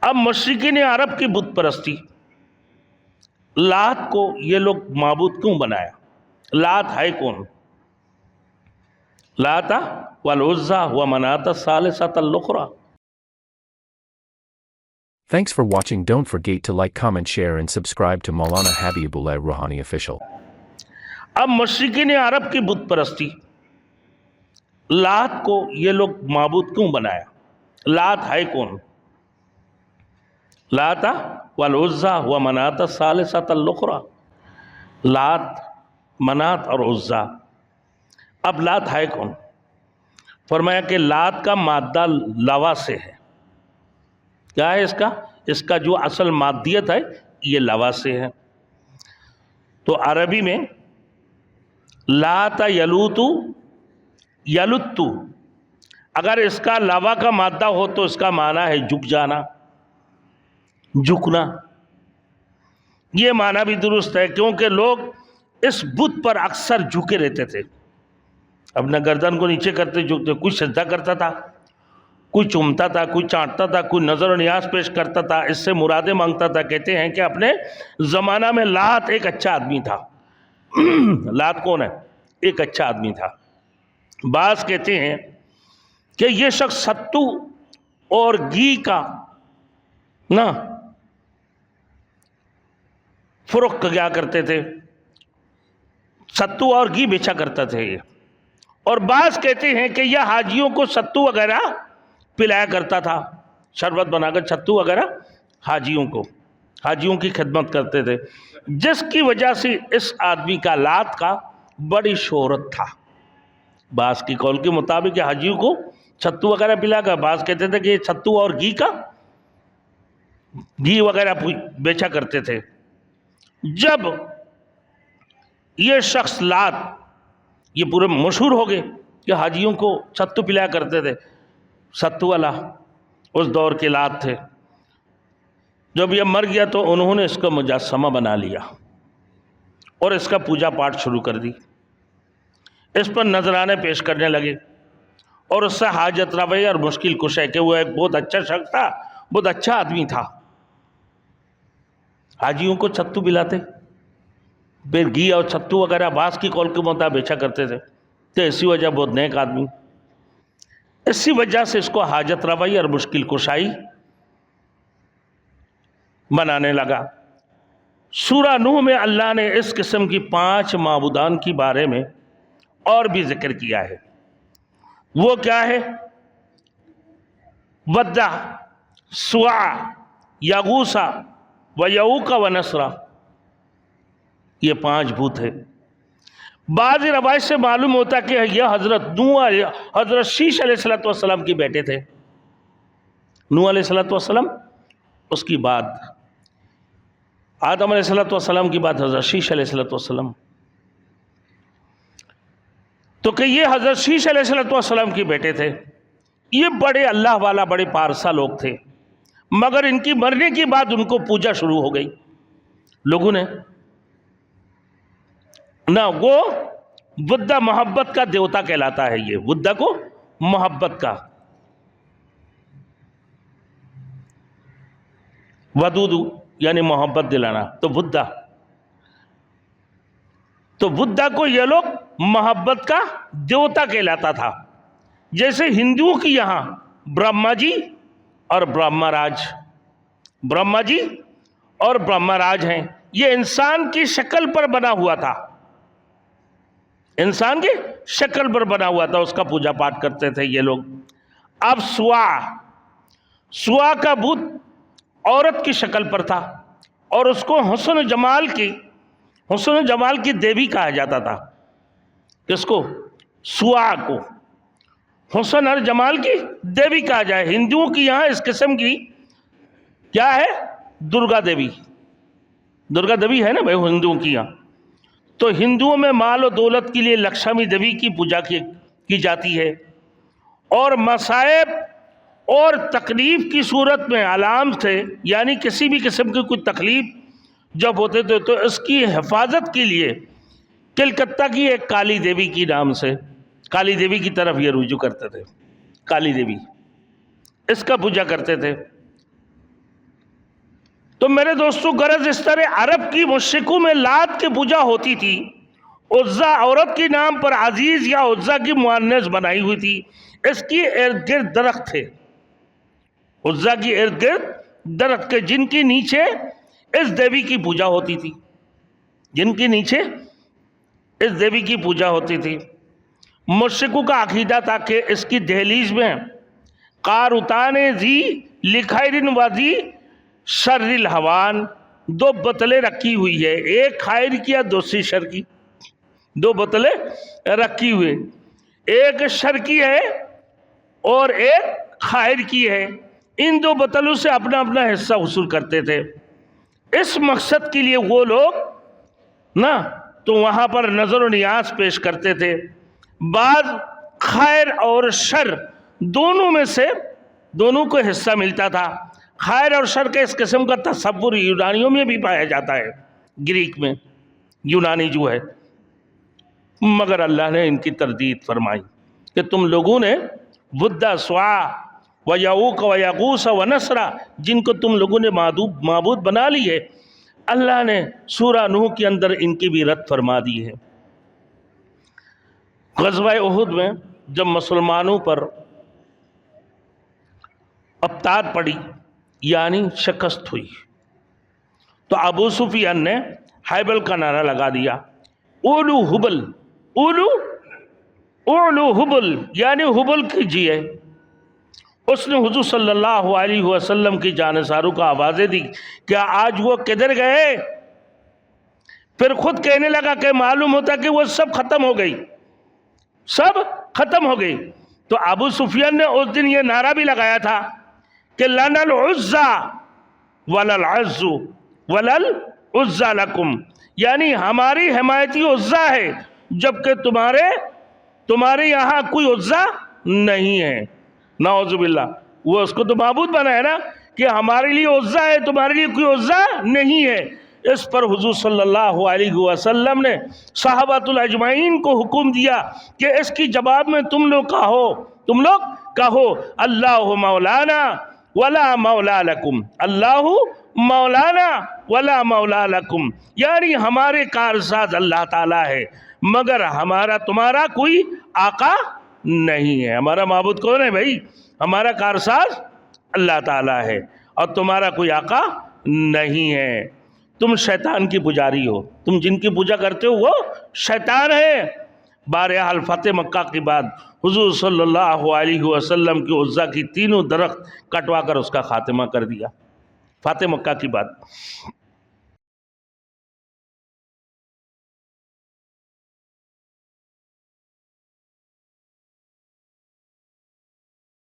اب مشرکین عرب کی بت پرستی، لات کو یہ لوگ معبود کیوں بنایا؟ لات ہے کون؟ لاتا والعزا ومناۃ الثالثۃ الاخری. Thanks for watching. Don't forget to like, comment, share and subscribe to Maulana Habibullah Rouhani Official. اب مشرکین عرب کی بت پرستی، لات کو یہ لوگ معبود کیوں بنایا؟ لات ہے کون؟ لاتا والعزا ومناۃ الثالثۃ الاخری. لات، منات اور عزا. اب لات ہے کون؟ فرمایا کہ لات کا مادہ لوا سے ہے. کیا ہے اس کا جو اصل مادیت ہے یہ لوا سے ہے. تو عربی میں لات یلوتو یلتو، اگر اس کا لوا کا مادہ ہو تو اس کا معنی ہے جھک جانا، جھکنا. یہ معنی بھی درست ہے کیونکہ لوگ اس بت پر اکثر جھکے رہتے تھے، اپنا گردن کو نیچے کرتے جھکتے. کوئی سجدہ کرتا تھا، کوئی چومتا تھا، کوئی چاٹتا تھا، کوئی نظر و نیاز پیش کرتا تھا، اس سے مرادیں مانگتا تھا. کہتے ہیں کہ اپنے زمانہ میں لات ایک اچھا آدمی تھا. لات کون ہے؟ ایک اچھا آدمی تھا. بعض کہتے ہیں کہ یہ شخص ستو اور گھی کا نا فروخت کیا کرتے تھے، ستو اور گھی بیچا کرتا تھے یہ. اور بعض کہتے ہیں کہ یہ حاجیوں کو ستو وغیرہ پلایا کرتا تھا، شربت بنا کر ستو وغیرہ حاجیوں کی خدمت کرتے تھے، جس کی وجہ سے اس آدمی کا لات کا بڑی شہرت تھا. بعض کی قول کے مطابق حاجیوں کو ستو وغیرہ پلا کر، بعض کہتے تھے کہ یہ ستو اور گھی وغیرہ بیچا کرتے تھے. جب یہ شخص لات یہ پورے مشہور ہو گئے کہ حاجیوں کو ستو پلایا کرتے تھے، ستو والا اس دور کے لات تھے. جب یہ مر گیا تو انہوں نے اس کا مجسمہ بنا لیا اور اس کا پوجا پاٹ شروع کر دی. اس پر نذرانے پیش کرنے لگے اور اس سے حاجت روائی اور مشکل کش ہے کہ وہ ایک بہت اچھا شخص تھا، بہت اچھا آدمی تھا. حاجیوں کو ستو پلاتے، پھر گھی اور ستو وغیرہ بعض کی قول کے مطابق بیچا کرتے تھے. تو اسی وجہ بہت نیک آدمی، اسی وجہ سے اس کو حاجت روائی اور مشکل کشائی بنانے لگا. سورہ نوح میں اللہ نے اس قسم کی 5 معبودان کی بارے میں اور بھی ذکر کیا ہے. وہ کیا ہے؟ ودّا، سواع، یغوثا و یعوق و نصرا. یہ 5 بت ہے. بعض روایت سے معلوم ہوتا کہ یہ حضرت نوح، حضرت شیش علیہ السلام کے بیٹے تھے. نوح علیہ السلام، اس کی بعد آدم علیہ السلام کی بعد حضرت شیش علیہ السلام. تو کہ یہ حضرت شیش علیہ السلام کے بیٹے تھے. یہ بڑے اللہ والا، بڑے پارسا لوگ تھے، مگر ان کی مرنے کے بعد ان کو پوجا شروع ہو گئی لوگوں نے. نہ وہ ودّا محبت کا دیوتا کہلاتا ہے. یہ ودّا کو محبت کا، ودودو یعنی محبت دلانا، تو ودّا کو یہ لوگ محبت کا دیوتا کہلاتا تھا. جیسے ہندوؤں کی یہاں برہما جی اور برہما جی اور برہما راج ہیں. یہ انسان کی شکل پر بنا ہوا تھا، انسان کی شکل پر بنا ہوا تھا، اس کا پوجا پاٹ کرتے تھے یہ لوگ. اب سوا کا بت عورت کی شکل پر تھا اور اس کو حسن و جمال کی دیوی کہا جاتا تھا. کس کو؟ سوا کو حسن اور جمال کی دیوی کہا جائے. ہندوؤں کی یہاں اس قسم کی کیا ہے؟ درگا دیوی ہے نا بھائی ہندوؤں کی یہاں. تو ہندوؤں میں مال و دولت کے لیے لکشمی دیوی کی پوجا کی جاتی ہے، اور مصائب اور تکلیف کی صورت میں علام سے، یعنی کسی بھی قسم کی کوئی تکلیف جب ہوتے تھے تو اس کی حفاظت کے لیے کلکتہ کی ایک کالی دیوی کی نام سے، کالی دیوی کی طرف یہ رجوع کرتے تھے. کالی دیوی، اس کا پوجا کرتے تھے. تو میرے دوستو غرض اس طرح عرب کی مشرکوں میں لات کی پوجا ہوتی تھی، عزا عورت کے نام پر عزیز یا عزا کی مؤنث بنائی ہوئی تھی، اس کی ارد گرد درخت تھے، عزا کی ارد گرد درخت کے جن کے نیچے اس دیوی کی پوجا ہوتی تھی، جن کے نیچے اس دیوی کی پوجا ہوتی تھی۔ مشرکوں کا عقیدہ تھا کہ اس کی دہلیز میں قاروتان ذی لخیر و ذی شر الحوان دو بتلیں رکھی ہوئی ہے، ایک خیر کی یا دوسری شر کی، دو بتلیں رکھی ہوئے، ایک شر کی ہے اور ایک خیر کی ہے، ان دو بتلوں سے اپنا اپنا حصہ وصول کرتے تھے۔ اس مقصد کے لیے وہ لوگ تو وہاں پر نظر و نیاز پیش کرتے تھے۔ بعض خیر اور شر دونوں میں سے دونوں کو حصہ ملتا تھا۔ خیر اور شر کے اس قسم کا تصور یونانیوں میں بھی پایا جاتا ہے، گریک میں، یونانی جو ہے، مگر اللہ نے ان کی تردید فرمائی کہ تم لوگوں نے بدھا سوا و یعوق و یغوث و نسرا، جن کو تم لوگوں نے معبود بنا لی ہے، اللہ نے سورہ نوح کے اندر ان کی بھی رد فرما دی ہے۔ غزوہ احد میں جب مسلمانوں پر ابطاد پڑی یعنی شکست ہوئی تو ابو سفیان نے ہیبل کا نعرہ لگا دیا، اولو حبل، اولو حبل یعنی حبل کیجئے۔ اس نے حضور صلی اللہ علیہ وسلم کی جانثاروں کو آوازیں دی، کیا آج وہ کدھر گئے؟ پھر خود کہنے لگا کہ معلوم ہوتا کہ وہ سب ختم ہو گئی، سب ختم ہو گئی۔ تو ابو سفیان نے اس دن یہ نعرہ بھی لگایا تھا کہ لَنَا الْعُزَّى وَلَا الْعَزُّ وَلَا الْعُزَّى لَكُمْ، یعنی ہماری حمایتی عزا ہے جبکہ تمہارے یہاں کوئی عزا نہیں ہے۔ نعوذ باللہ، وہ اس کو تو معبود بنا ہے نا کہ ہمارے لیے عزا ہے، تمہارے لیے کوئی عزا نہیں ہے۔ اس پر حضور صلی اللہ علیہ وسلم نے صحابۃ الاجمعین کو حکم دیا کہ اس کی جواب میں تم لوگ کہو اللہ مولانا ولا مولا لکم، اللہ مولانا ولا مولا لکم، یعنی ہمارے کارساز اللہ تعالیٰ ہے مگر تمہارا کوئی آقا نہیں ہے۔ ہمارا معبود کون ہے بھائی؟ ہمارا کارساز اللہ تعالیٰ ہے اور تمہارا کوئی آقا نہیں ہے۔ تم شیطان کی پجاری ہو، تم جن کی پوجا کرتے ہو وہ شیطان ہے۔ بہرحال فتح مکہ کے بعد حضور صلی اللہ علیہ وسلم کی عزا کی تینوں درخت کٹوا کر اس کا خاتمہ کر دیا، فتح مکہ کے بعد۔